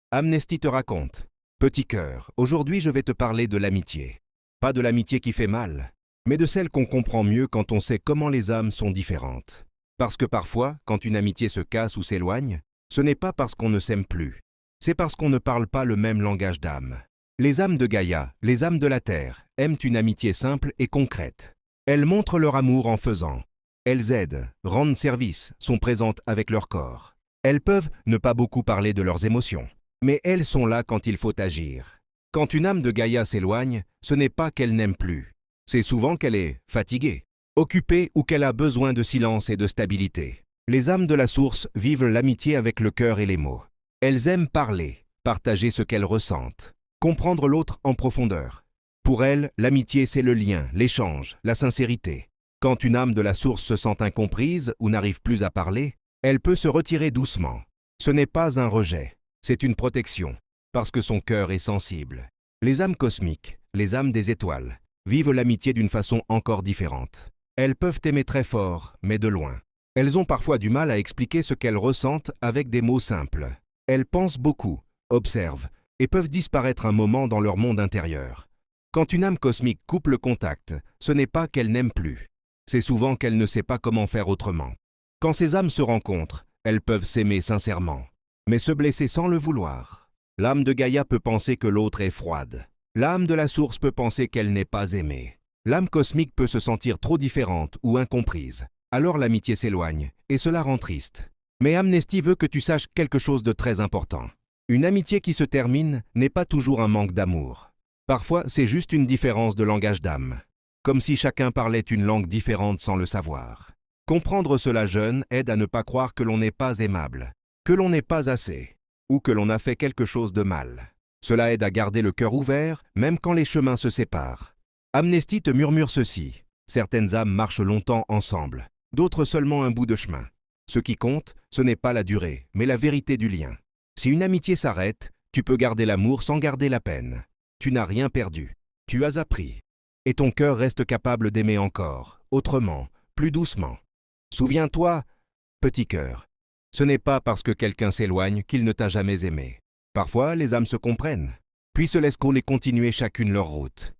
Amnesty te raconte. Petit cœur, aujourd'hui je vais te parler de l'amitié. Pas de l'amitié qui fait mal, mais de celle qu'on comprend mieux quand on sait comment les âmes sont différentes. Parce que parfois, quand une amitié se casse ou s'éloigne, ce n'est pas parce qu'on ne s'aime plus, c'est parce qu'on ne parle pas le même langage d'âme. Les âmes de Gaïa, les âmes de la Terre, aiment une amitié simple et concrète. Elles montrent leur amour en faisant. Elles aident, rendent service, sont présentes avec leur corps. Elles peuvent ne pas beaucoup parler de leurs émotions, mais elles sont là quand il faut agir. Quand une âme de Gaïa s'éloigne, ce n'est pas qu'elle n'aime plus. C'est souvent qu'elle est fatiguée, occupée ou qu'elle a besoin de silence et de stabilité. Les âmes de la source vivent l'amitié avec le cœur et les mots. Elles aiment parler, partager ce qu'elles ressentent, comprendre l'autre en profondeur. Pour elles, l'amitié c'est le lien, l'échange, la sincérité. Quand une âme de la source se sent incomprise ou n'arrive plus à parler, elle peut se retirer doucement. Ce n'est pas un rejet, c'est une protection, parce que son cœur est sensible. Les âmes cosmiques, les âmes des étoiles, vivent l'amitié d'une façon encore différente. Elles peuvent aimer très fort, mais de loin. Elles ont parfois du mal à expliquer ce qu'elles ressentent avec des mots simples. Elles pensent beaucoup, observent, et peuvent disparaître un moment dans leur monde intérieur. Quand une âme cosmique coupe le contact, ce n'est pas qu'elle n'aime plus. C'est souvent qu'elle ne sait pas comment faire autrement. Quand ces âmes se rencontrent, elles peuvent s'aimer sincèrement, mais se blesser sans le vouloir. L'âme de Gaïa peut penser que l'autre est froide. L'âme de la source peut penser qu'elle n'est pas aimée. L'âme cosmique peut se sentir trop différente ou incomprise. Alors l'amitié s'éloigne, et cela rend triste. Mais Amnesty veut que tu saches quelque chose de très important. Une amitié qui se termine n'est pas toujours un manque d'amour. Parfois, c'est juste une différence de langage d'âme. Comme si chacun parlait une langue différente sans le savoir. Comprendre cela jeune aide à ne pas croire que l'on n'est pas aimable, que l'on n'est pas assez, ou que l'on a fait quelque chose de mal. Cela aide à garder le cœur ouvert, même quand les chemins se séparent. Amnesty te murmure ceci. Certaines âmes marchent longtemps ensemble, d'autres seulement un bout de chemin. Ce qui compte, ce n'est pas la durée, mais la vérité du lien. Si une amitié s'arrête, tu peux garder l'amour sans garder la peine. Tu n'as rien perdu, tu as appris. Et ton cœur reste capable d'aimer encore, autrement, plus doucement. Souviens-toi, petit cœur, ce n'est pas parce que quelqu'un s'éloigne qu'il ne t'a jamais aimé. Parfois, les âmes se comprennent, puis se laissent continuer chacune leur route.